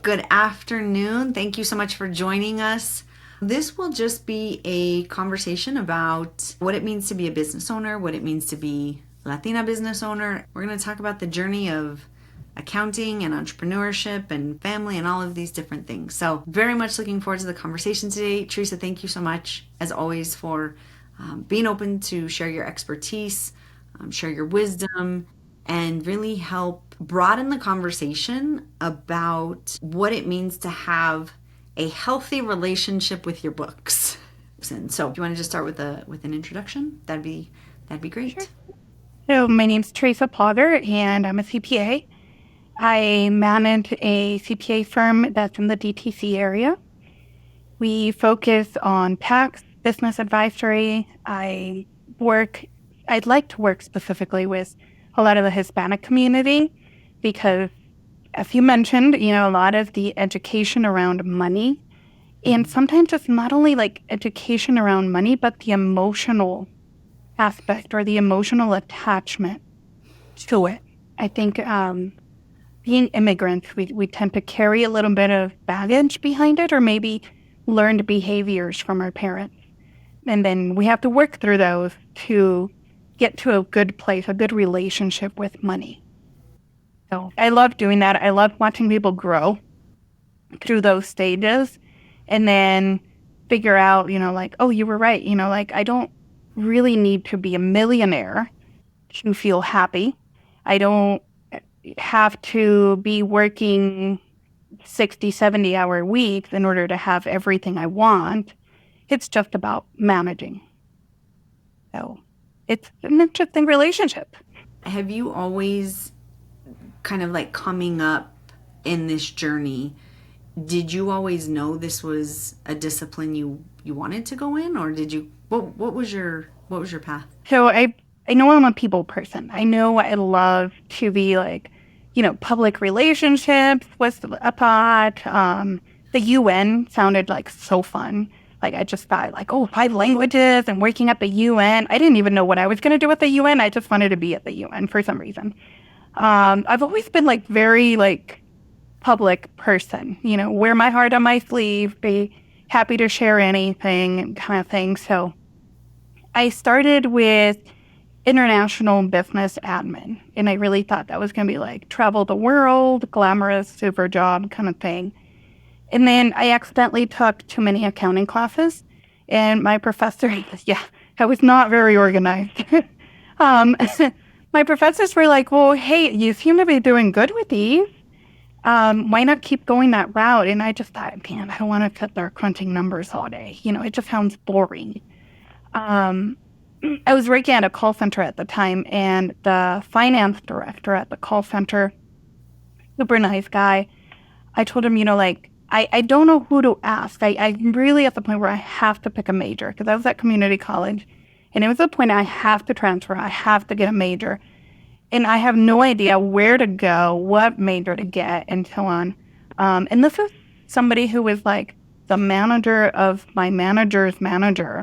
Good afternoon. Thank you so much for joining us. This will just be a conversation about what it means to be a business owner, what it means to be a Latina business owner. We're going to talk about the journey of accounting and entrepreneurship and family and all of these different things. So very much looking forward to the conversation today. Teresa, thank you so much, as always, for being open to share your expertise, share your wisdom, and really help broaden the conversation about what it means to have a healthy relationship with your books. And so if you want to just start with an introduction, that'd be great. Sure. So my name's Teresa Plaugher, and I'm a CPA. I manage a CPA firm that's in the DTC area. We focus on tax, business advisory. I'd like to work specifically with a lot of the Hispanic community because, as you mentioned, a lot of the education around money, and sometimes it's not only like education around money, but the emotional aspect or the emotional attachment to it. I think being immigrants, we tend to carry a little bit of baggage behind it, or maybe learned behaviors from our parents. And then we have to work through those to get to a good place, a good relationship with money. So I love doing that. I love watching people grow through those stages and then figure out, oh, you were right. I don't really need to be a millionaire to feel happy. I don't have to be working 60, 70-hour weeks in order to have everything I want. It's just about managing. So it's an interesting relationship. Have you always kind of like coming up in this journey, did you always know this was a discipline you wanted to go in, or did you what was your path? So I know I'm a people person. I know I love to be public relationships was a part. The UN sounded like so fun. Like I just thought 5 languages and working at the UN. I didn't even know what I was going to do at the UN. I just wanted to be at the UN for some reason. I've always been very public person, wear my heart on my sleeve, be happy to share anything kind of thing. So I started with international business admin, and I really thought that was going to be travel the world, glamorous, super job kind of thing. And then I accidentally took too many accounting classes, and my professor, I was not very organized. My professors were like, well, hey, you seem to be doing good with these. Why not keep going that route? And I just thought, man, I don't want to sit there crunching numbers all day. It just sounds boring. I was working at a call center at the time, and the finance director at the call center, super nice guy, I told him, I don't know who to ask. I'm really at the point where I have to pick a major because I was at community college, and it was the point I have to transfer. I have to get a major, and I have no idea where to go, what major to get, and so on. And this is somebody who was the manager of my manager's manager,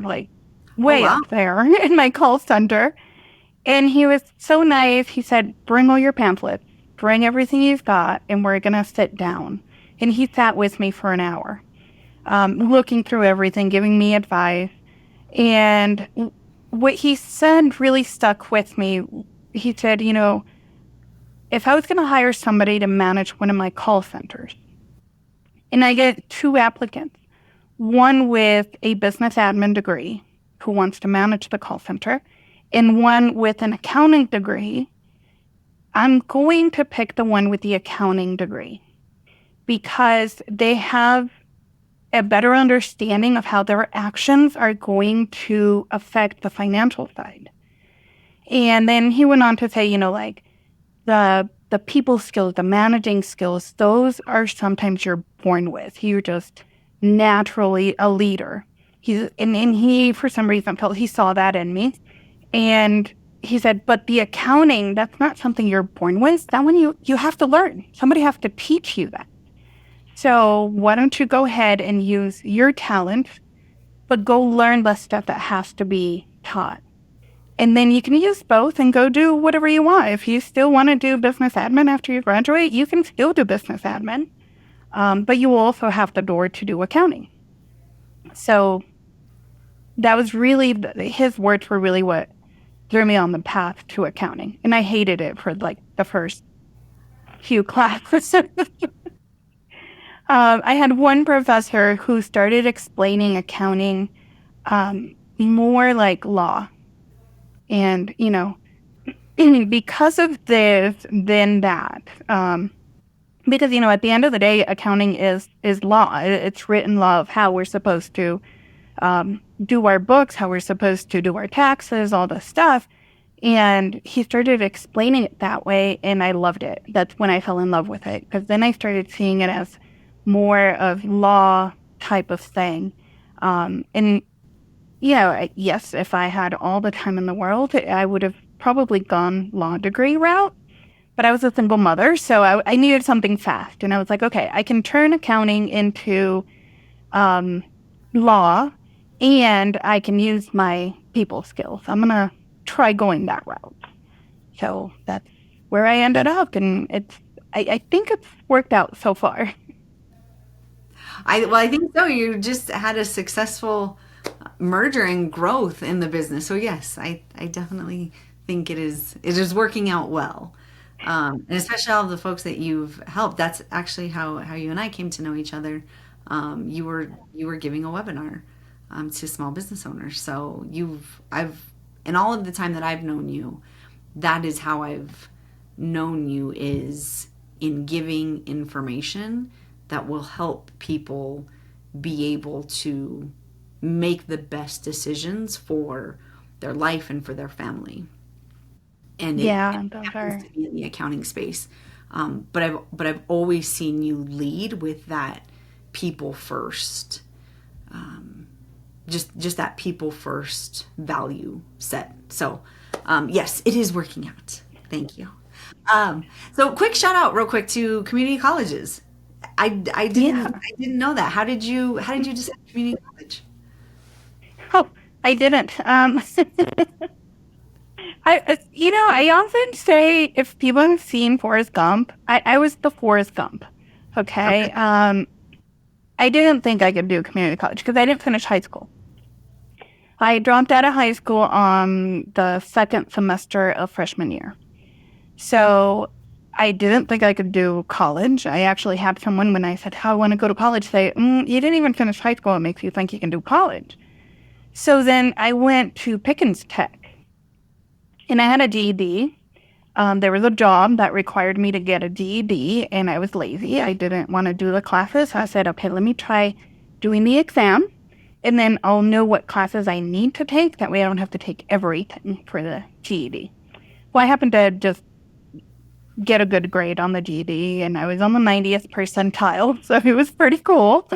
way up there in my call center. And he was so nice. He said, bring all your pamphlets, bring everything you've got, and we're going to sit down. And he sat with me for an hour, looking through everything, giving me advice. And what he said really stuck with me. He said, if I was going to hire somebody to manage one of my call centers, and I get 2 applicants, one with a business admin degree who wants to manage the call center, and one with an accounting degree, I'm going to pick the one with the accounting degree because they have a better understanding of how their actions are going to affect the financial side. And then he went on to say, the people skills, the managing skills, those are sometimes you're born with. You're just naturally a leader. And he, for some reason, felt he saw that in me. And he said, but the accounting, that's not something you're born with. That one you have to learn. Somebody has to teach you that. So why don't you go ahead and use your talent, but go learn the stuff that has to be taught. And then you can use both and go do whatever you want. If you still want to do business admin after you graduate, you can still do business admin. But you will also have the door to do accounting. So that was really, his words were really what threw me on the path to accounting. And I hated it for like the first few classes. I had one professor who started explaining accounting more like law. And, because of this, then that. Because, at the end of the day, accounting is law. It's written law of how we're supposed to do our books, how we're supposed to do our taxes, all this stuff. And he started explaining it that way, and I loved it. That's when I fell in love with it, because then I started seeing it as more of law type of thing. And yes, if I had all the time in the world, I would have probably gone law degree route. But I was a single mother, so I needed something fast. And I was like, okay, I can turn accounting into law, and I can use my people skills. I'm going to try going that route. So that's where I ended up. And I think it's worked out so far. I think so. You just had a successful merger and growth in the business. So yes, I definitely think it is working out well. And especially all the folks that you've helped. That's actually how you and I came to know each other. You were giving a webinar to small business owners. So I've in all of the time that I've known you, that is how I've known you, is in giving information that will help people be able to make the best decisions for their life and for their family. And it Yeah, those happens are. to be in the accounting space. But I've always seen you lead with that people first, just that people first value set. So yes, it is working out. Thank you. So quick shout out real quick to community colleges. I didn't Yeah. I didn't know that. How did you decide community college? Oh, I didn't. I often say, if people have seen Forrest Gump, I was the Forrest Gump. Okay. Okay. I didn't think I could do community college because I didn't finish high school. I dropped out of high school on the second semester of freshman year. So I didn't think I could do college. I actually had someone, when I said, how I want to go to college, say, you didn't even finish high school. It makes you think you can do college. So then I went to Pickens Tech, and I had a GED. There was a job that required me to get a GED, and I was lazy. I didn't want to do the classes. So I said, okay, let me try doing the exam, and then I'll know what classes I need to take. That way I don't have to take everything for the GED. Well, I happened to just get a good grade on the GED, and I was on the 90th percentile, so it was pretty cool.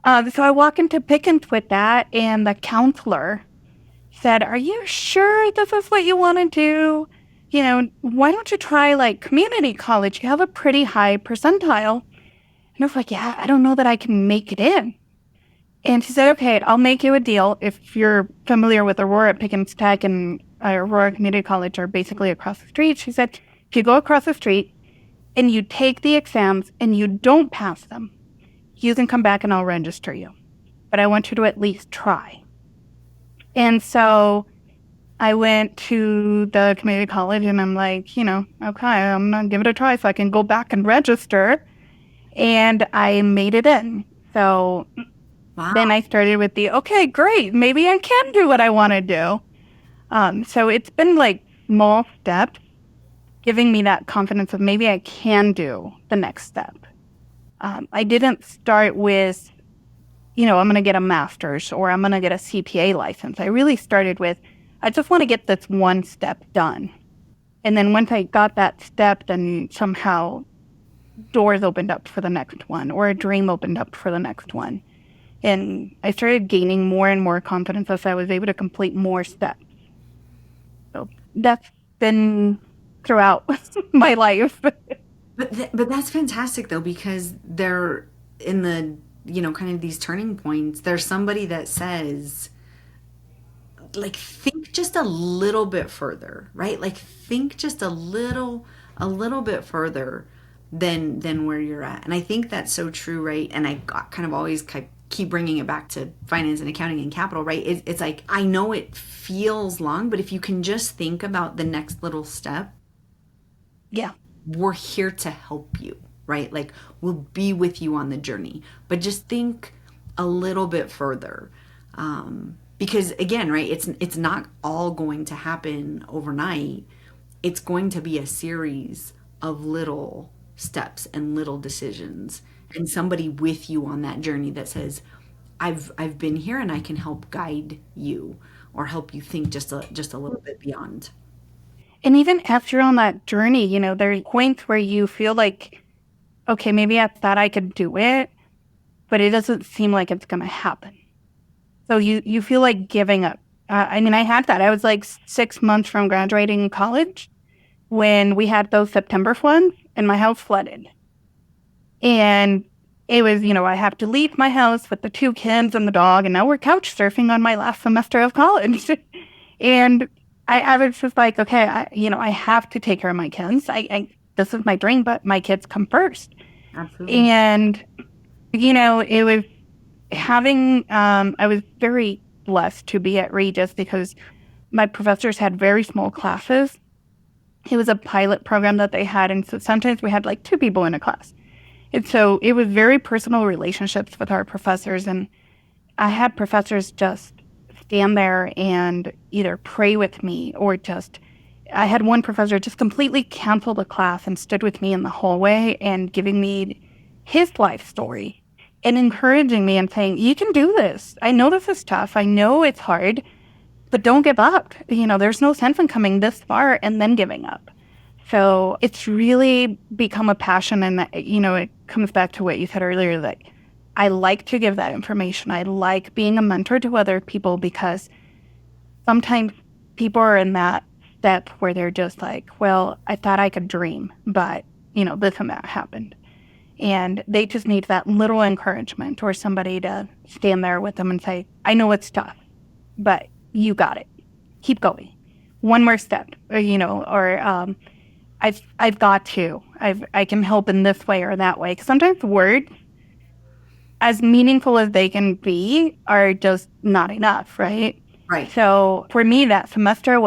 So I walk into Pickens with that, and the counselor said, are you sure this is what you want to do? Why don't you try like community college? You have a pretty high percentile. And I was like, yeah, I don't know that I can make it in. And she said, okay, I'll make you a deal. If you're familiar with Aurora, Pickens Tech and Aurora Community College are basically across the street. She said, if you go across the street and you take the exams and you don't pass them, you can come back and I'll register you. But I want you to at least try. And so I went to the community college, and I'm like, okay, I'm going to give it a try so I can go back and register. And I made it in. So then Wow. I started with okay, great, maybe I can do what I want to do. So it's been like small steps giving me that confidence of maybe I can do the next step. I didn't start with, I'm going to get a master's or I'm going to get a CPA license. I really started with, I just want to get this one step done. And then once I got that step, then somehow doors opened up for the next one, or a dream opened up for the next one. And I started gaining more and more confidence as I was able to complete more steps. So that's been throughout my life. But that's fantastic though, because they're in the kind of these turning points. There's somebody that says, like, think just a little bit further, right? Like think just a little bit further than where you're at. And I think that's so true, right? And I kind of always keep bringing it back to finance and accounting and capital, right? It's like, I know it feels long, but if you can just think about the next little step, Yeah. we're here to help you, right? Like, we'll be with you on the journey, but just think a little bit further. Because again, right, it's not all going to happen overnight. It's going to be a series of little steps and little decisions, and somebody with you on that journey that says, I've been here and I can help guide you or help you think just a little bit beyond. And even after you're on that journey, there are points where you feel like, okay, maybe I thought I could do it, but it doesn't seem like it's going to happen. So you feel like giving up. I mean, I had that. I was like 6 months from graduating college when we had those September floods and my house flooded. And it was, I have to leave my house with the 2 kids and the dog, and now we're couch surfing on my last semester of college. And I was just like, okay, I have to take care of my kids. This is my dream, but my kids come first. Absolutely. And, it was I was very blessed to be at Regis because my professors had very small classes. It was a pilot program that they had. And so sometimes we had like 2 people in a class. And so it was very personal relationships with our professors. And I had professors just stand there and either pray with me or I had one professor just completely cancel the class and stood with me in the hallway and giving me his life story and encouraging me and saying, you can do this. I know this is tough. I know it's hard, but don't give up. There's no sense in coming this far and then giving up. So it's really become a passion. And, it comes back to what you said earlier, that I like to give that information. I like being a mentor to other people because sometimes people are in that step where they're just like, well, I thought I could dream, but, this and that happened. And they just need that little encouragement or somebody to stand there with them and say, I know it's tough, but you got it. Keep going. One more step, or I've got to. I can help in this way or that way. 'Cause sometimes words, as meaningful as they can be, are just not enough, right? Right. So for me, that semester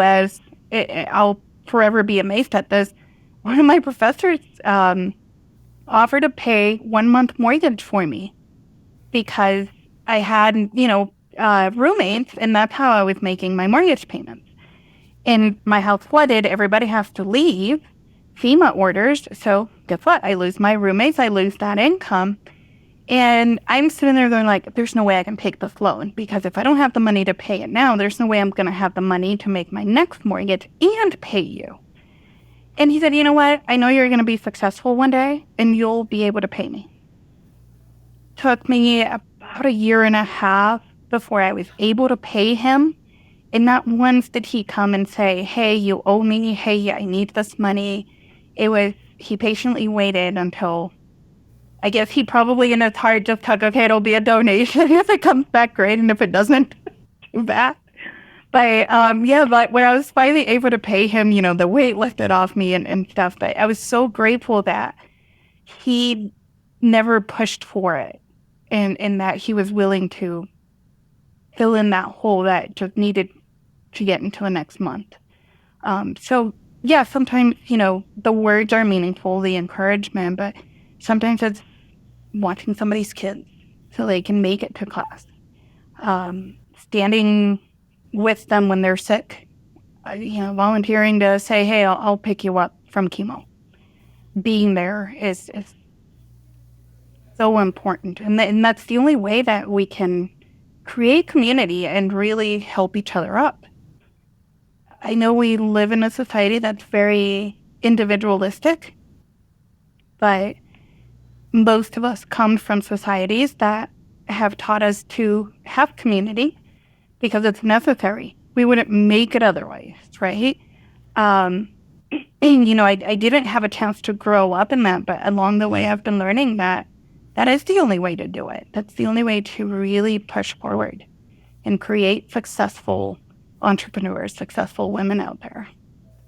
I'll forever be amazed at this. One of my professors offered to pay 1 month mortgage for me because I had, roommates, and that's how I was making my mortgage payments. And my house flooded. Everybody has to leave. FEMA orders. So guess what? I lose my roommates. I lose that income. And I'm sitting there going like, there's no way I can take this loan because if I don't have the money to pay it now, there's no way I'm going to have the money to make my next mortgage and pay you. And he said, you know what? I know you're going to be successful one day and you'll be able to pay me. Took me about a year and a half before I was able to pay him. And not once did he come and say, hey, you owe me. Hey, I need this money. He patiently waited until, I guess he probably in his heart just thought, okay, it'll be a donation. If it comes back, great. And if it doesn't, too bad. But but when I was finally able to pay him, the weight lifted off me and stuff. But I was so grateful that he never pushed for it and that he was willing to fill in that hole that just needed to get into the next month. So yeah, sometimes, the words are meaningful, the encouragement, but sometimes it's watching somebody's kids so they can make it to class. Standing with them when they're sick, volunteering to say, hey, I'll pick you up from chemo. Being there is so important. And that's the only way that we can create community and really help each other up. I know we live in a society that's very individualistic, but most of us come from societies that have taught us to have community because it's necessary. We wouldn't make it otherwise, right? And, I didn't have a chance to grow up in that, but along the way, I've been learning that is the only way to do it. That's the only way to really push forward and create successful entrepreneurs, successful women out there.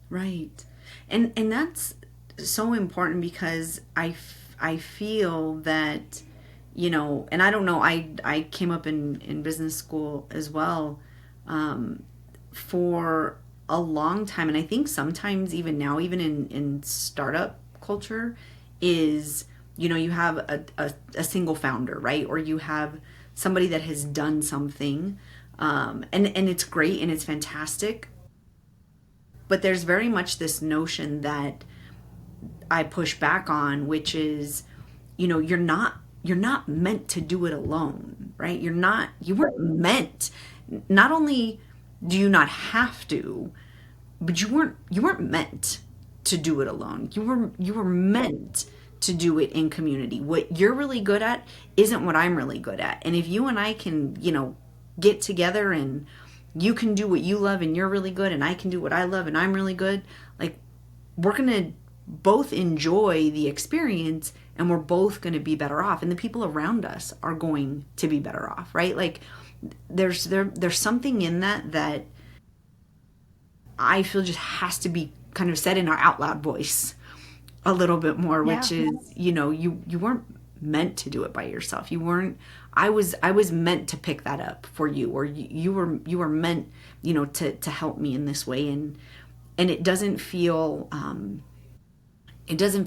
Right. And that's so important because I feel that, and I don't know, I came up in business school as well, for a long time. And I think sometimes even now, even in startup culture, is, you have a single founder, right? Or you have somebody that has done something, and it's great and it's fantastic. But there's very much this notion that I push back on, which is, you're not meant to do it alone, right? You weren't meant. Not only do you not have to, but you weren't meant to do it alone. You were meant to do it in community. What you're really good at isn't what I'm really good at. And if you and I can, get together, and you can do what you love and you're really good, and I can do what I love and I'm really good, like, we're going to both enjoy the experience, and we're both going to be better off, and the people around us are going to be better off, right? Like, there's something in that I feel just has to be kind of said in our out loud voice a little bit more, Yeah. which is, you weren't meant to do it by yourself. You weren't. I was meant to pick that up for you, or you were meant, to help me in this way. And it doesn't feel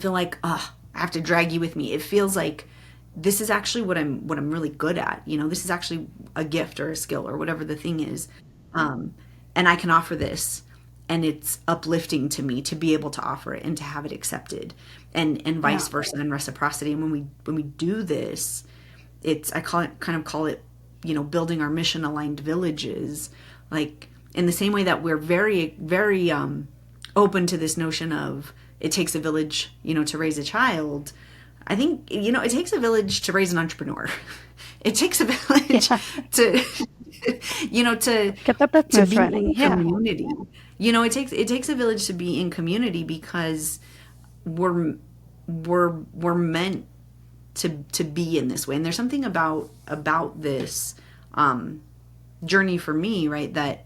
like, I have to drag you with me. It feels like this is actually what I'm really good at. This is actually a gift or a skill or whatever the thing is, and I can offer this, and it's uplifting to me to be able to offer it and to have it accepted, and Yeah. vice versa, and reciprocity. And when we do this, I call it, building our mission aligned villages, like, in the same way that we're very, very open to this notion of it takes a village, to raise a child. I think, it takes a village to raise an entrepreneur. It takes a village Yeah. to, to Get the to business be in running. Yeah. community. It takes a village to be in community, because we're meant to be in this way. And there's something about this journey for me, right, that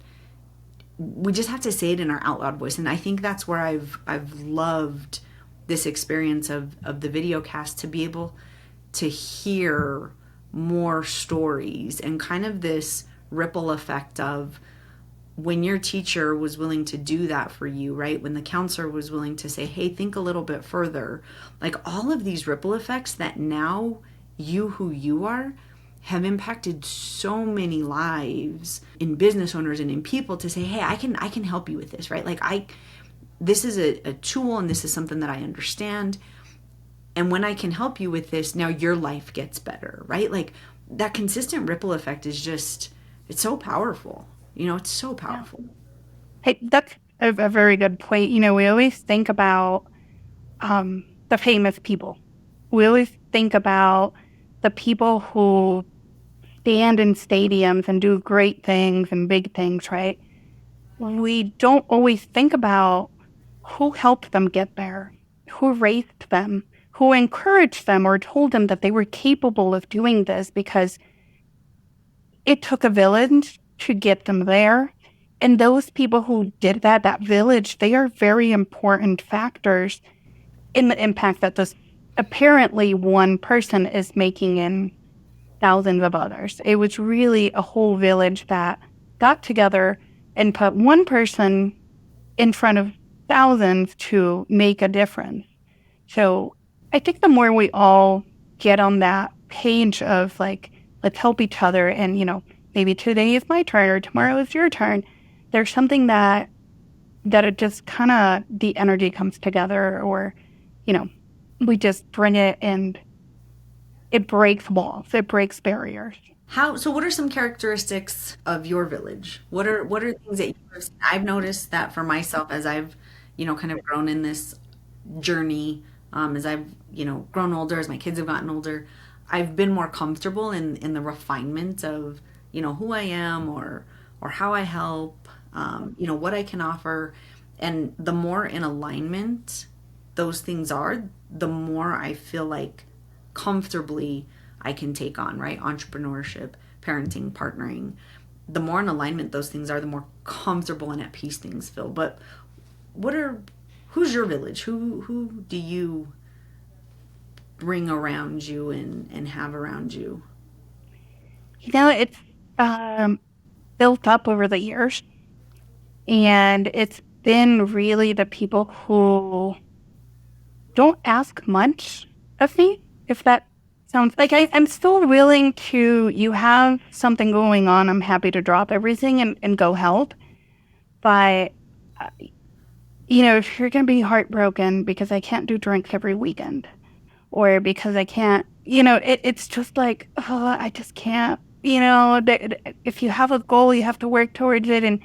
we just have to say it in our out loud voice. And I think that's where I've loved this experience of the video cast, to be able to hear more stories, and kind of this ripple effect of when your teacher was willing to do that for you, right? When the counselor was willing to say, hey, think a little bit further, like, all of these ripple effects that now you, who you are, have impacted so many lives in business owners and in people, to say, hey, I can help you with this, right? Like, this is a tool, and this is something that I understand. And when I can help you with this, now your life gets better, right? Like, that consistent ripple effect is just, it's so powerful. It's so Yeah. powerful. Hey, that's a very good point. We always think about the famous people. We always think about the people who stand in stadiums and do great things and big things, right? We don't always think about who helped them get there, who raised them, who encouraged them or told them that they were capable of doing this, because it took a village to get them there. And those people who did that village, they are very important factors in the impact that this apparently one person is making in thousands of others. It was really a whole village that got together and put one person in front of thousands to make a difference. So I think the more we all get on that page of, like, let's help each other, and, maybe today is my turn or tomorrow is your turn, there's something that it just kind of, the energy comes together, or, you know, we just bring it, and it breaks walls, it breaks barriers. So what are some characteristics of your village? What are things that I've noticed that for myself, as I've, kind of grown in this journey, as I've, grown older, as my kids have gotten older, I've been more comfortable in the refinement of, who I am, or how I help, what I can offer. And the more in alignment those things are, the more I feel like comfortably I can take on, right? Entrepreneurship, parenting, partnering. The more in alignment those things are, the more comfortable and at peace things feel. But what are who's your village? Who do you bring around you and have around you? It's um, built up over the years, and it's been really the people who don't ask much of me, if that sounds like I'm still willing to, you have something going on, I'm happy to drop everything and go help. But, uh, if you're going to be heartbroken because I can't do drinks every weekend, or because I can't, it's just like, oh, I just can't, if you have a goal, you have to work towards it. And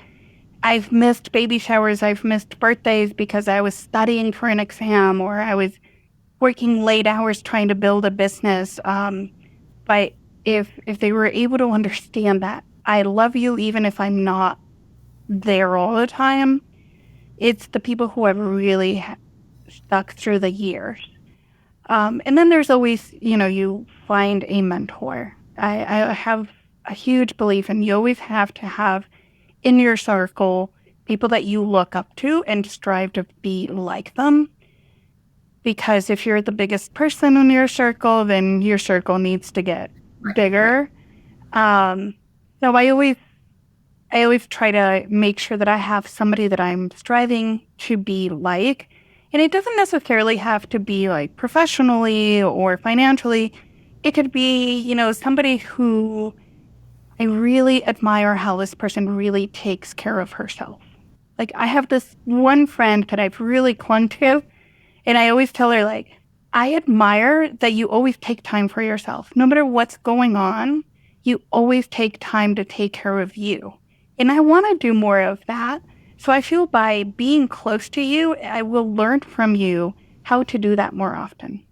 I've missed baby showers, I've missed birthdays because I was studying for an exam, or I was working late hours trying to build a business. But if they were able to understand that I love you even if I'm not there all the time, it's the people who have really stuck through the years. And then there's always, you find a mentor. I have a huge belief, and you always have to have in your circle people that you look up to and strive to be like them. Because if you're the biggest person in your circle, then your circle needs to get Right, right. bigger. Um, so I always try to make sure that I have somebody that I'm striving to be like. And it doesn't necessarily have to be like professionally or financially. It could be, somebody who I really admire how this person really takes care of herself. Like, I have this one friend that I've really clung to, and I always tell her, like, I admire that you always take time for yourself. No matter what's going on, you always take time to take care of you. And I want to do more of that. So I feel by being close to you, I will learn from you how to do that more often.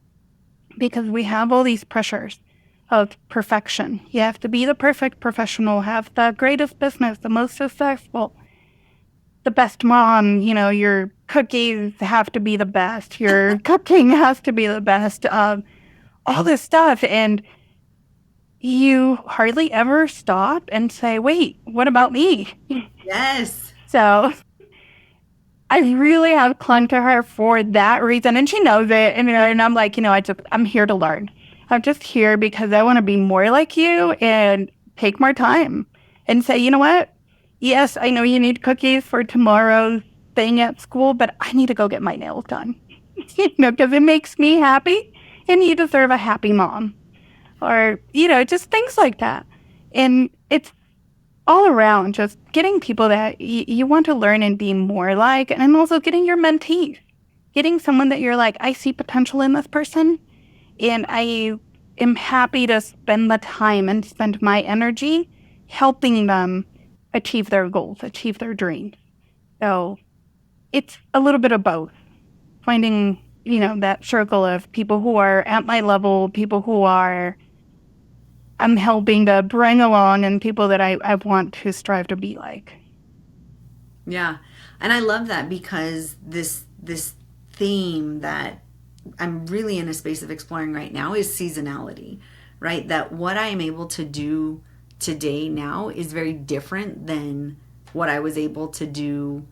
Because we have all these pressures of perfection. You have to be the perfect professional, have the greatest business, the most successful, the best mom, your cookies have to be the best, your cooking has to be the best, all this stuff. And you hardly ever stop and say, wait, what about me? Yes. So I really have clung to her for that reason. And she knows it. And I'm like, I'm here to learn. I'm just here because I want to be more like you and take more time and say, you know what? Yes, I know you need cookies for tomorrow's thing at school, but I need to go get my nails done. Because it makes me happy and you deserve a happy mom. Or, just things like that. And it's all around just getting people that you want to learn and be more like, and also getting your mentees, getting someone that you're like, I see potential in this person, and I am happy to spend the time and spend my energy helping them achieve their goals, achieve their dreams. So it's a little bit of both. Finding, that circle of people who are at my level, people who are I'm helping to bring along, and people that I want to strive to be like. Yeah. And I love that because this theme that I'm really in a space of exploring right now is seasonality, right? That what I am able to do today now is very different than what I was able to do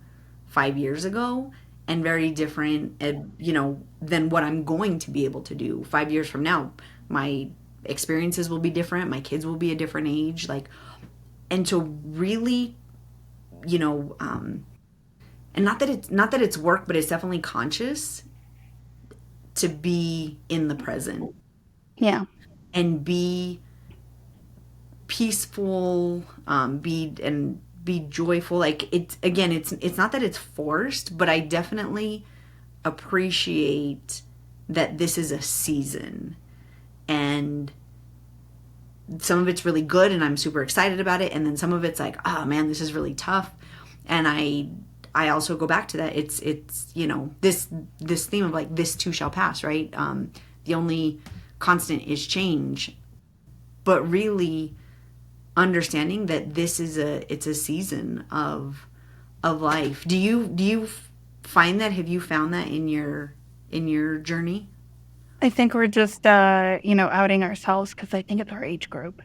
5 years ago, and very different, than what I'm going to be able to do 5 years from now. My experiences will be different. My kids will be a different age. Like, and to really, you know, and not that it's work, but it's definitely conscious to be in the present Yeah. and be peaceful, be joyful. Like, it's again, it's not that it's forced, but I definitely appreciate that this is a season, and some of it's really good and I'm super excited about it, and then some of it's like, oh man, this is really tough. And I also go back to that. It's this theme of like, this too shall pass, right? The only constant is change, but really understanding that it's a season of life. Do you find that? Have you found that in your journey? I think we're just, outing ourselves because I think it's our age group.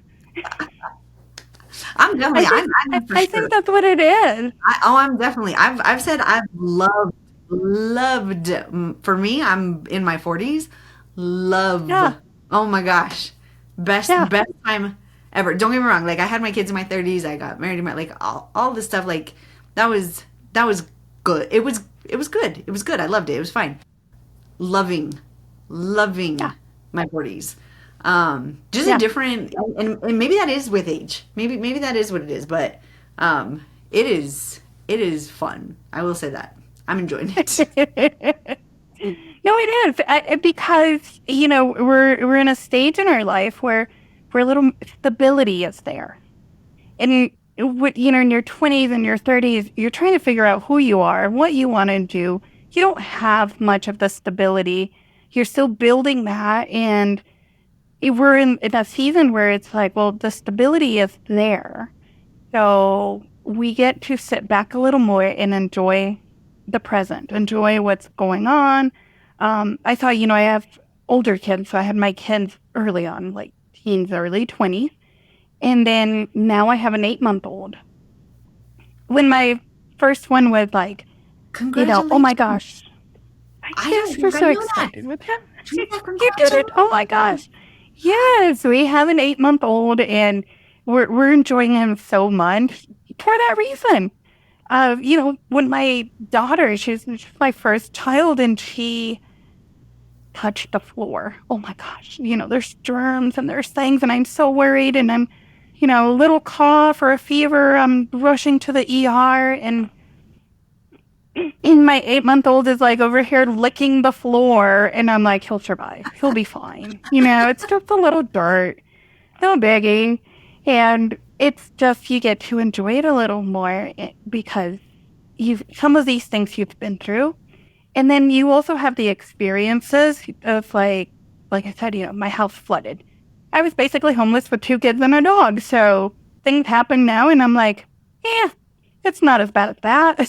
I'm definitely, I'm for I think sure. that's what it is. I'm definitely, I've said I've loved loved. For me, I'm in my 40s. Yeah, Love. Oh my gosh. yeah, Best time ever. Don't get me wrong. Like I had my kids in my 30s. I got married in my like all this stuff like that was good. It was good. It was good. I loved it. It was fine. Loving yeah, loving my 40s. Just a yeah. different and maybe that is with age. Maybe that is what it is, but um it is fun. I will say that. I'm enjoying it. No, it is because we're in a stage in our life where a little stability is there, and in your 20s and your 30s, you're trying to figure out who you are, what you want to do. You don't have much of the stability. You're still building that, and we're in a season where it's like, well, the stability is there. So we get to sit back a little more and enjoy the present, enjoy what's going on. I thought, I have older kids, so I had my kids early on, like teens, early 20s. And then now I have an 8-month old. When my first one was like, oh my Congratulations. gosh, I I don't just was think I so knew that. excited with him. Teresa, You did it. Oh my congratulations. gosh. Yes, we have an 8-month old and we're enjoying him so much for that reason. When my daughter, she's my first child and she touched the floor. Oh my gosh. There's germs and there's things and I'm so worried and I'm, a little cough or a fever. I'm rushing to the ER and my 8-month old is like over here licking the floor and I'm like, he'll survive. He'll be fine. It's just a little dirt. No biggie. And it's just, you get to enjoy it a little more because some of these things you've been through. And then you also have the experiences of like I said, my house flooded. I was basically homeless with 2 kids and a dog. So things happen now and I'm like, yeah, it's not as bad as that.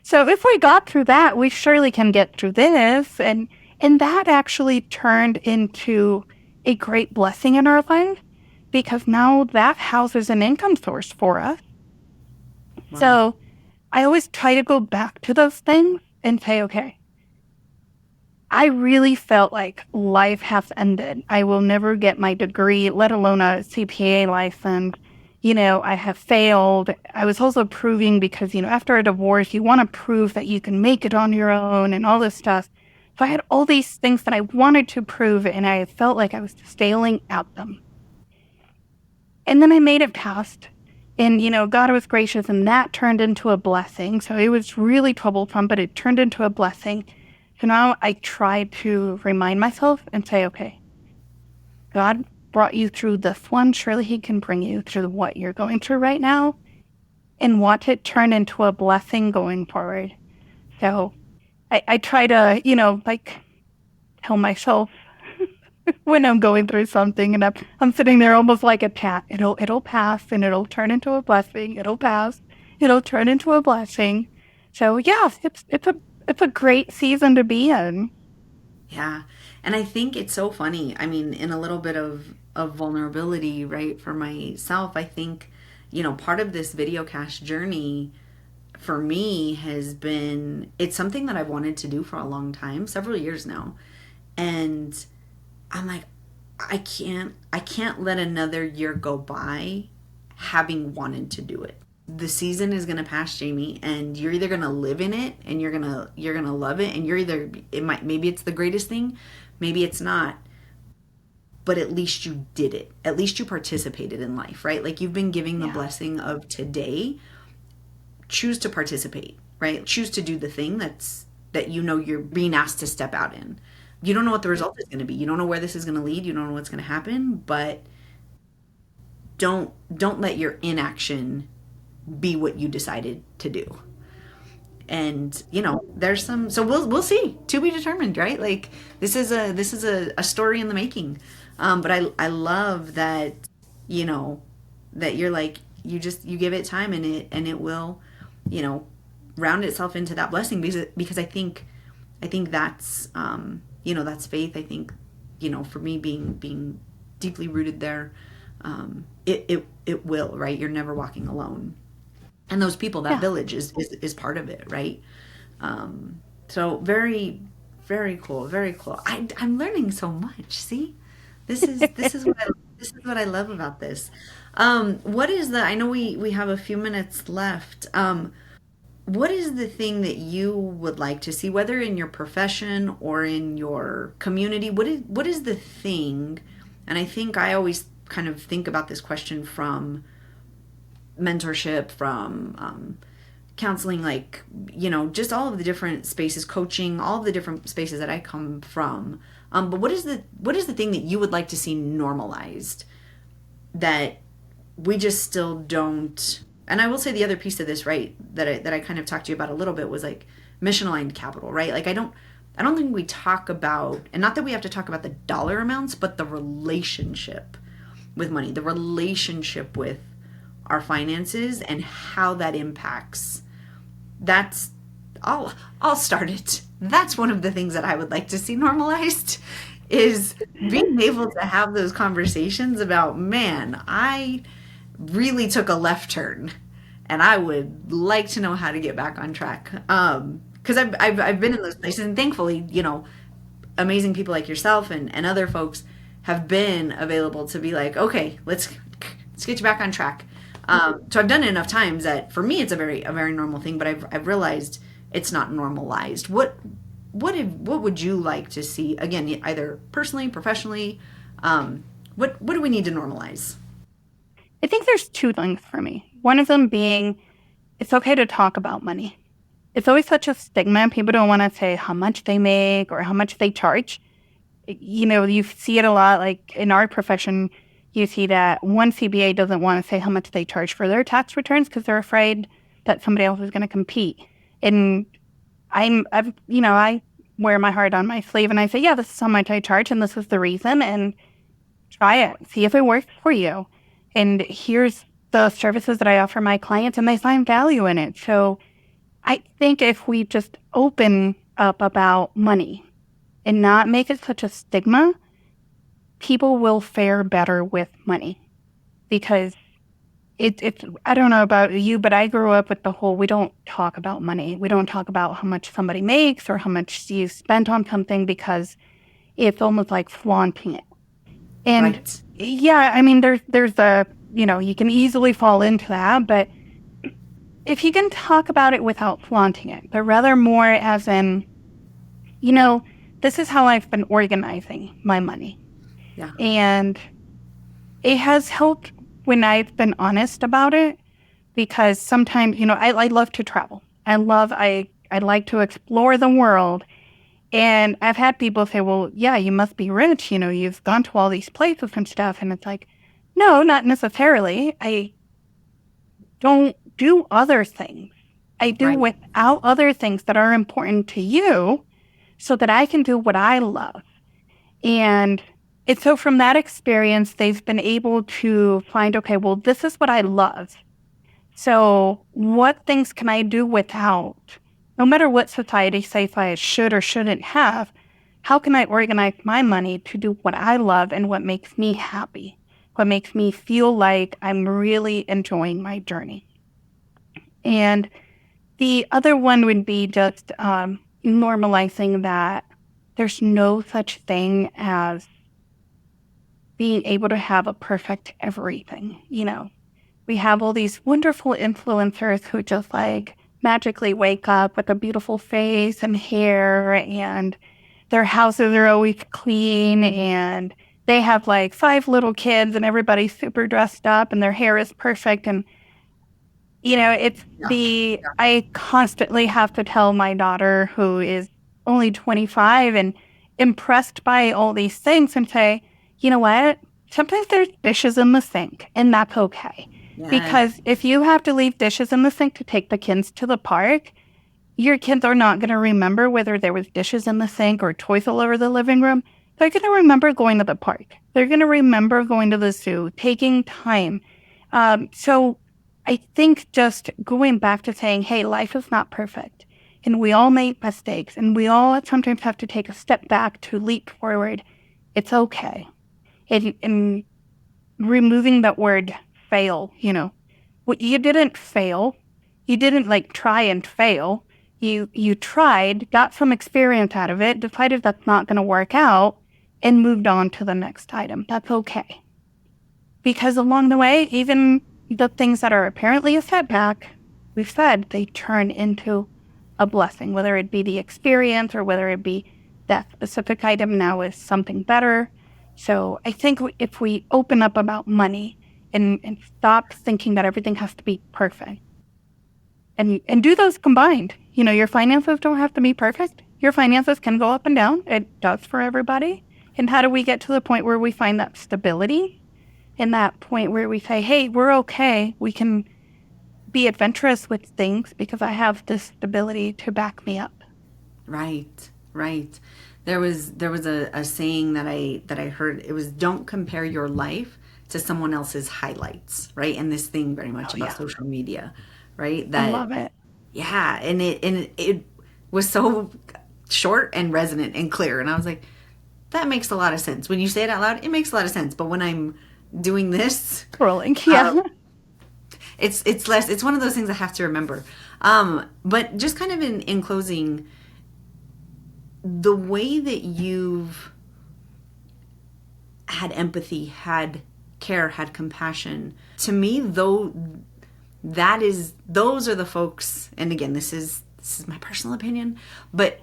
So if we got through that, we surely can get through this. And that actually turned into a great blessing in our life because now that house is an income source for us. Wow. So I always try to go back to those things and say, okay, I really felt like life has ended. I will never get my degree, let alone a CPA license. I have failed. I was also proving because, after a divorce, you want to prove that you can make it on your own and all this stuff. So I had all these things that I wanted to prove and I felt like I was failing at them. And then I made it past. And, God was gracious and that turned into a blessing. So it was really troublesome, but it turned into a blessing. So now I try to remind myself and say, okay, God brought you through this one. Surely he can bring you through what you're going through right now and watch it turn into a blessing going forward. So I try to, tell myself when I'm going through something and I'm sitting there almost like a cat. It'll pass and it'll turn into a blessing. It'll pass. It'll turn into a blessing. So yeah, it's a great season to be in. Yeah. And I think it's so funny. I mean, in a little bit of vulnerability, right, for myself, I think, part of this video cast journey for me has been it's something that I've wanted to do for a long time, several years now. And I'm like, I can't let another year go by having wanted to do it. The season is gonna pass, Jamie, and you're either gonna live in it and you're gonna love it, and maybe it's the greatest thing, maybe it's not, but at least you did it. At least you participated in life, right? Like you've been giving the Yeah, blessing of today. Choose to participate, right? Choose to do the thing that you're being asked to step out in. You don't know what the result is going to be. You don't know where this is going to lead. You don't know what's going to happen, but don't let your inaction be what you decided to do. And there's some, so we'll see, to be determined, right? Like this is a story in the making. But I love that, you know that you're like, you give it time and it will, you know round itself into that blessing, because I think that's, that's faith. I think, for me, being deeply rooted there, it will, right? You're never walking alone. And those people, that Yeah. village is part of it, right? So very, very cool, very cool. I'm learning so much. See, this is what I love about this. What is the? I know we have a few minutes left. What is the thing that you would like to see, whether in your profession or in your community? What is the thing? And I think I always kind of think about this question from mentorship, from counseling, like, just all of the different spaces, coaching, all of the different spaces that I come from. But what is the thing that you would like to see normalized that we just still don't? And I will say the other piece of this, right, that I kind of talked to you about a little bit was like mission aligned capital, right? Like I don't think we talk about, and not that we have to talk about the dollar amounts, but the relationship with money, the relationship with our finances and how that impacts. That's I'll start it. That's one of the things that I would like to see normalized is being able to have those conversations about, man, I really took a left turn and I would like to know how to get back on track. Because I've been in those places, and thankfully, amazing people like yourself and other folks have been available to be like, okay, let's get you back on track. So I've done it enough times that for me it's a very normal thing, but I've realized it's not normalized. What would you like to see again, either personally, professionally? What do we need to normalize? I think there's two things for me. One of them being it's okay to talk about money. It's always such a stigma. People don't want to say how much they make or how much they charge. You see it a lot. Like in our profession, you see that one CPA doesn't want to say how much they charge for their tax returns because they're afraid that somebody else is going to compete. And I wear my heart on my sleeve and I say, yeah, this is how much I charge and this is the reason. And try it, see if it works for you. And here's the services that I offer my clients and they find value in it. So I think if we just open up about money and not make it such a stigma, people will fare better with money because it's, I don't know about you, but I grew up with the whole, we don't talk about money. We don't talk about how much somebody makes or how much you spent on something because it's almost like flaunting it. And Right. yeah, I mean, there's you can easily fall into that, but if you can talk about it without flaunting it, but rather more as in, you know, this is how I've been organizing my money. Yeah. And it has helped when I've been honest about it because sometimes, I love to travel. I like to explore the world. And I've had people say, well, yeah, you must be rich. You've gone to all these places and stuff. And it's like, no, not necessarily. I don't do other things. I do Right. without other things that are important to you so that I can do what I love. And it's so from that experience, they've been able to find, okay, well, this is what I love. So what things can I do without? No matter what society says I should or shouldn't have, how can I organize my money to do what I love and what makes me happy? What makes me feel like I'm really enjoying my journey? And the other one would be just normalizing that there's no such thing as being able to have a perfect everything. We have all these wonderful influencers who just like magically wake up with a beautiful face and hair and their houses are always clean and they have like 5 little kids and everybody's super dressed up and their hair is perfect. And it's Yeah. Yeah. I constantly have to tell my daughter, who is only 25 and impressed by all these things, and say, you know what? Sometimes there's dishes in the sink, and that's okay. Yes. Because if you have to leave dishes in the sink to take the kids to the park, your kids are not going to remember whether there was dishes in the sink or toys all over the living room. They're going to remember going to the park. They're going to remember going to the zoo, taking time. So I think just going back to saying, hey, life is not perfect. And we all make mistakes. And we all sometimes have to take a step back to leap forward. It's okay. And removing that word fail, what you didn't fail. You didn't like try and fail. You tried, got some experience out of it, decided that's not going to work out, and moved on to the next item. That's okay. Because along the way, even the things that are apparently a setback, we've said they turn into a blessing, whether it be the experience or whether it be that specific item now is something better. So I think if we open up about money and stop thinking that everything has to be perfect and do those combined, your finances don't have to be perfect. Your finances can go up and down. It does for everybody. And how do we get to the point where we find that stability? In that point where we say, hey, we're okay. We can be adventurous with things because I have this stability to back me up. Right, right. There was a saying that I heard. It was, don't compare your life to someone else's highlights, right? And this thing very much about social media, right? I love it. Yeah, and it was so short and resonant and clear, and I was like, that makes a lot of sense. When you say it out loud, it makes a lot of sense. But when I'm doing this, scrolling, yeah, it's less. It's one of those things I have to remember. But just kind of in closing, the way that you've had empathy, had care, had compassion, to me, though, those are the folks. And again, this is my personal opinion, but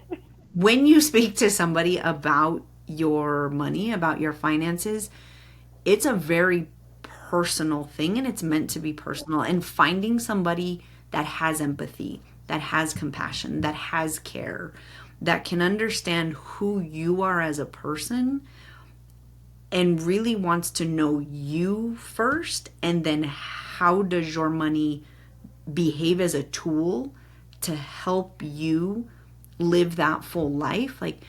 when you speak to somebody about your money, about your finances, it's a very personal thing, and it's meant to be personal. And finding somebody that has empathy, that has compassion, that has care, that can understand who you are as a person and really wants to know you first, and then how does your money behave as a tool to help you live that full life. Like,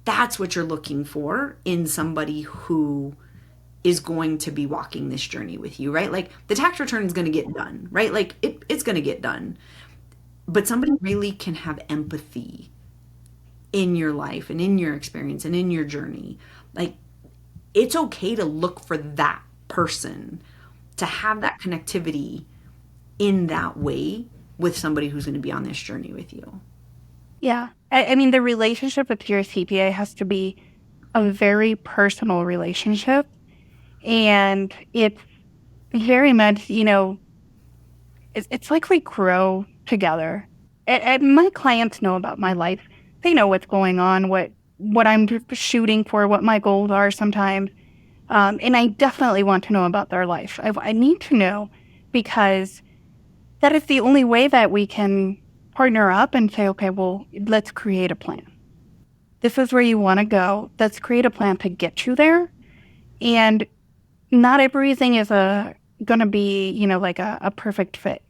that's what you're looking for in somebody who is going to be walking this journey with you, right? Like, the tax return is going to get done, right? Like, it's going to get done. But somebody really can have empathy in your life and in your experience and in your journey. Like, it's okay to look for that person, to have that connectivity in that way with somebody who's going to be on this journey with you. Yeah. I mean, the relationship with your CPA has to be a very personal relationship. And it's very much, it's like we grow together. And my clients know about my life. They know what's going on, what I'm shooting for, what my goals are sometimes. And I definitely want to know about their life. I need to know, because that is the only way that we can partner up and say, okay, well, let's create a plan. This is where you want to go. Let's create a plan to get you there. And not everything is going to be, like a perfect fit.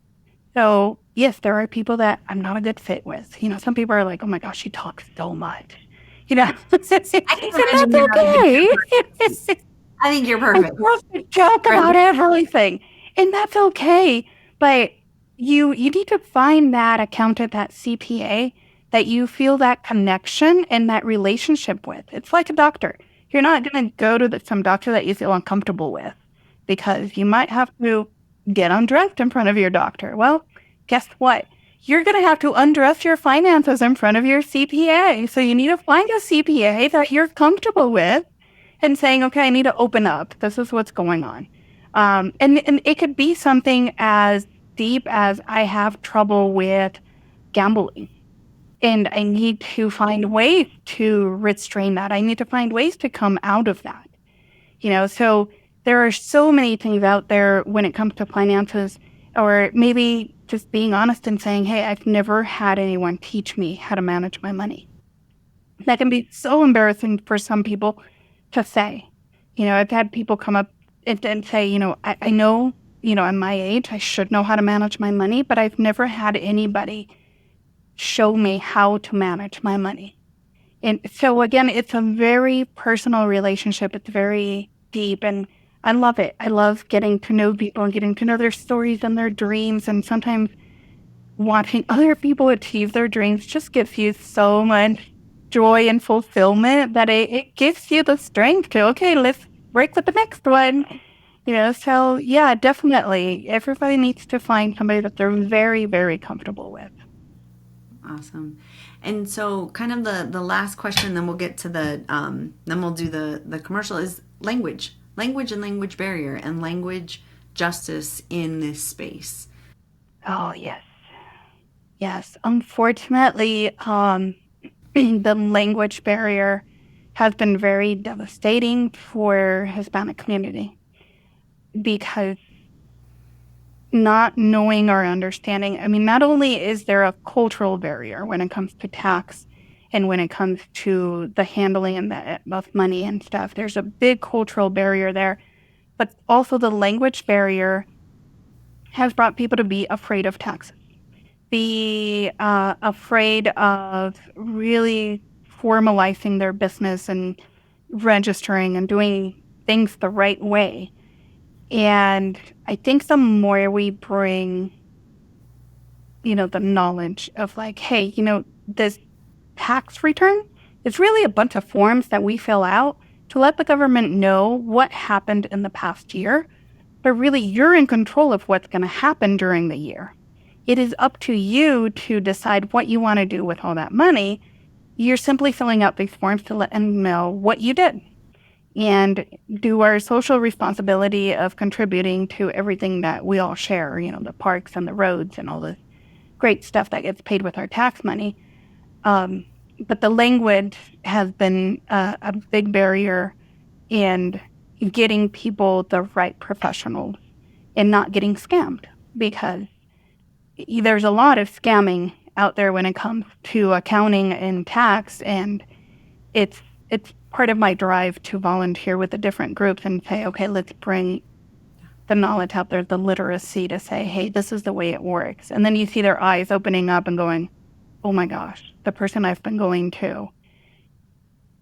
So yes, there are people that I'm not a good fit with. Some people are like, oh my gosh, she talks so much. That's okay. I think you're perfect. I'm supposed to joke about everything, and that's okay. But you need to find that accountant, that CPA, that you feel that connection and that relationship with. It's like a doctor. You're not going to go to some doctor that you feel uncomfortable with, because you might have to get undressed in front of your doctor. Well, guess what? You're going to have to undress your finances in front of your CPA. So you need to find a CPA that you're comfortable with and saying, okay, I need to open up. This is what's going on. And it could be something as deep as, I have trouble with gambling, and I need to find ways to restrain that. I need to find ways to come out of that. So there are so many things out there when it comes to finances, or maybe just being honest and saying, hey, I've never had anyone teach me how to manage my money. That can be so embarrassing for some people to say. I've had people come up and say, I know, at my age, I should know how to manage my money, but I've never had anybody show me how to manage my money. And so again, it's a very personal relationship. It's very deep, and I love it. I love getting to know people and getting to know their stories and their dreams. And sometimes watching other people achieve their dreams just gives you so much joy and fulfillment that it gives you the strength to, okay, let's break with the next one. So yeah, definitely. Everybody needs to find somebody that they're very, very comfortable with. Awesome. And so kind of the last question, then we'll get to the then we'll do the commercial, is language and language barrier and language justice in this space. Oh, yes. Yes. Unfortunately, the language barrier has been very devastating for Hispanic community because not knowing or understanding, I mean, not only is there a cultural barrier when it comes to tax and when it comes to the handling of money and stuff, there's a big cultural barrier there, but also the language barrier has brought people to be afraid of taxes, be afraid of really formalizing their business and registering and doing things the right way. And I think the more we bring, the knowledge of like, hey, this tax return is really a bunch of forms that we fill out to let the government know what happened in the past year. But really, you're in control of what's going to happen during the year. It is up to you to decide what you want to do with all that money. You're simply filling out these forms to let them know what you did and do our social responsibility of contributing to everything that we all share, the parks and the roads and all the great stuff that gets paid with our tax money. But the language has been a big barrier in getting people the right professionals and not getting scammed, because there's a lot of scamming out there when it comes to accounting and tax, and it's part of my drive to volunteer with the different groups and say, okay, let's bring the knowledge out there, the literacy, to say, hey, this is the way it works. And then you see their eyes opening up and going, oh my gosh, the person I've been going to.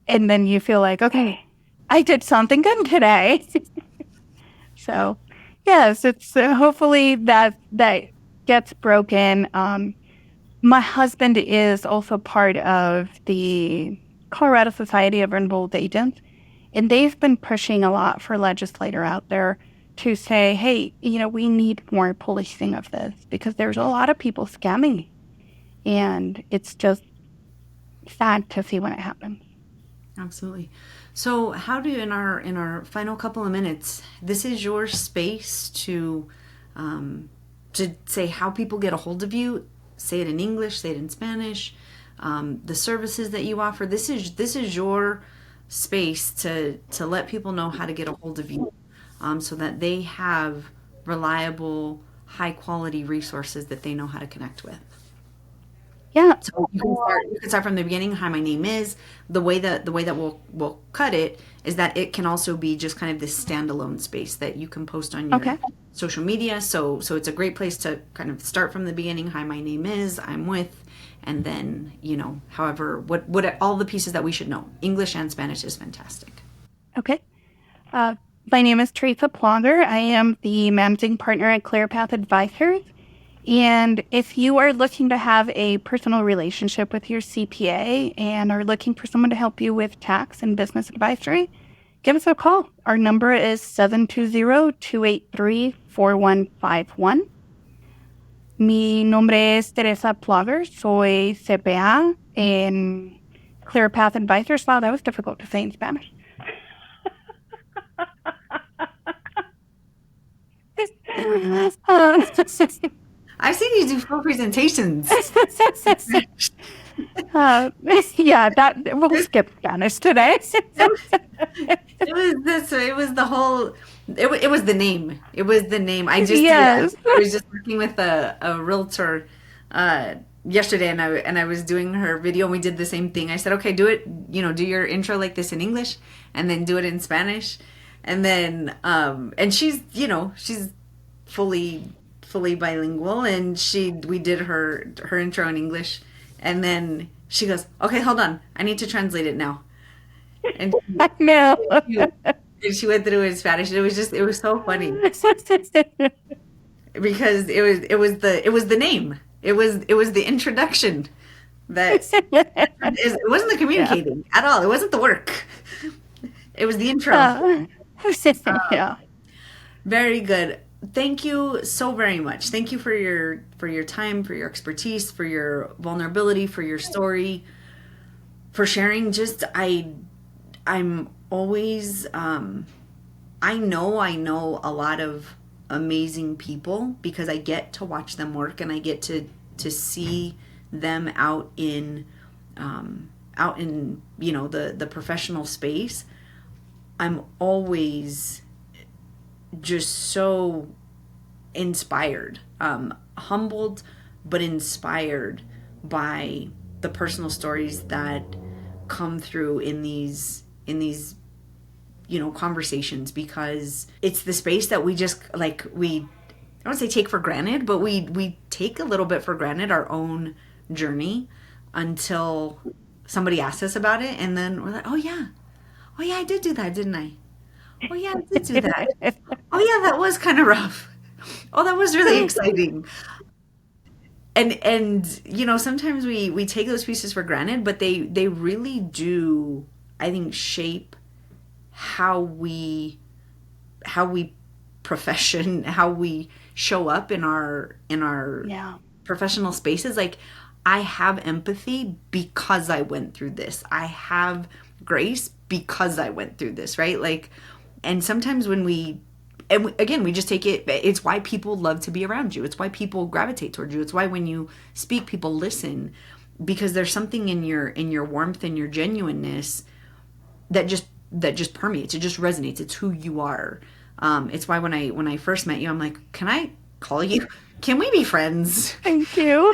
And then you feel like, okay, I did something good today. So yes, it's hopefully that gets broken. My husband is also part of the Colorado Society of Enrolled Agents, and they've been pushing a lot for legislator out there to say, hey, we need more policing of this because there's a lot of people scamming, and it's just sad to see when it happens. Absolutely. So how do, in our final couple of minutes, this is your space to say how people get a hold of you. Say it in English, say it in Spanish. The services that you offer. This is your space to let people know how to get a hold of you, so that they have reliable, high quality resources that they know how to connect with. Yeah. So you can start from the beginning. Hi, my name is. The way that we'll cut it is that it can also be just kind of this standalone space that you can post on your Okay. social media. So it's a great place to kind of start from the beginning. Hi, my name is. I'm with. And then, however, what all the pieces that we should know. English and Spanish is fantastic. Okay. My name is Teresa Plaugher. I am the managing partner at ClearPath Advisors. And if you are looking to have a personal relationship with your CPA and are looking for someone to help you with tax and business advisory, give us a call. Our number is 720-283-4151. Mi nombre es Teresa Plaugher. Soy CPA en ClearPath Advisors. Wow, that was difficult to say in Spanish. I've seen you do full presentations. Yeah, we'll skip Spanish today. It was the whole. It was the name. It was the name. Yes. I was just working with a realtor yesterday, and I was doing her video, and we did the same thing. I said, okay, do it. Do your intro like this in English, and then do it in Spanish, and then and she's fully bilingual, and we did her intro in English, and then she goes, okay, hold on, I need to translate it now. And I know. she went through it in Spanish. It was so funny because it was the name. It was the introduction that it wasn't the communicating at all. It wasn't the work. It was the intro. Yeah. Very good. Thank you so very much. Thank you for your time, for your expertise, for your vulnerability, for your story, for sharing. Just I'm always I know a lot of amazing people because I get to watch them work and I get to see them out in the professional space. I'm always just so inspired, humbled, but inspired by the personal stories that come through in these conversations, because it's the space that we just like we I don't say take for granted, but we take a little bit for granted our own journey until somebody asks us about it, and then we're like, oh yeah, I did do that, didn't I? Oh yeah, I did do that. Oh yeah, that was kind of rough. Oh, that was really exciting. And sometimes we take those pieces for granted, but they really do, I think, shape how we profession, how we show up in our Yeah. professional spaces. Like, I have empathy because I went through this. I have grace because I went through this, right? Like, and sometimes when again, we just take it. It's why people love to be around you. It's why people gravitate towards you. It's why when you speak, people listen, because there's something in your warmth and your genuineness that just permeates. It just resonates. It's who you are. It's why when I first met you, I'm like, can I call you? Can we be friends? Thank you.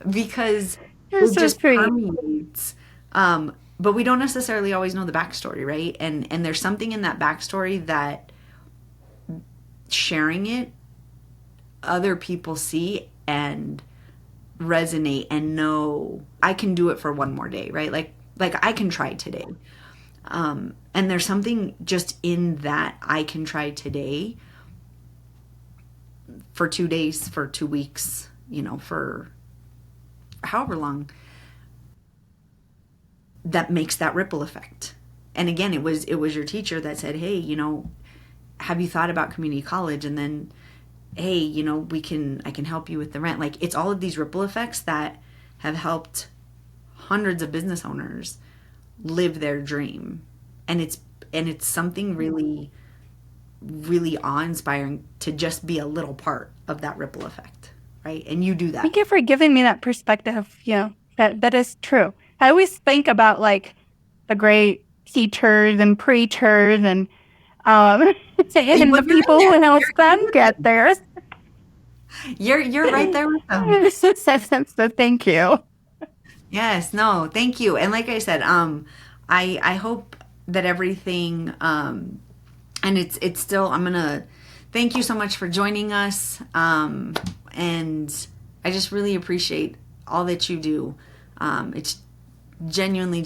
Because You're it so just sweet. permeates. But we don't necessarily always know the backstory, right? And there's something in that backstory that sharing it, other people see and resonate and know I can do it for one more day, right? Like I can try today. And there's something just in that I can try today for 2 days, for 2 weeks, for however long, that makes that ripple effect. And again, it was your teacher that said, hey, have you thought about community college? And then, hey, I can help you with the rent. Like, it's all of these ripple effects that have helped hundreds of business owners live their dream. And it's something really, really awe-inspiring to just be a little part of that ripple effect, right? And you do that. Thank you for giving me that perspective. That is true. I always think about like the great teachers and preachers and um and Well, the you're in people there. who help them get there. You're right there with them. So thank you. Yes, no, thank you. And like I said, I hope that everything, and it's still, I'm gonna thank you so much for joining us. And I just really appreciate all that you do. It's genuinely,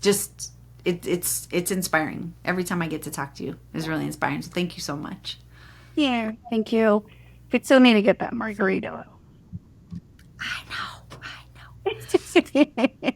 just it's inspiring. Every time I get to talk to you is really inspiring. So thank you so much. Yeah, thank you. We still need to get that margarita. I know, I know.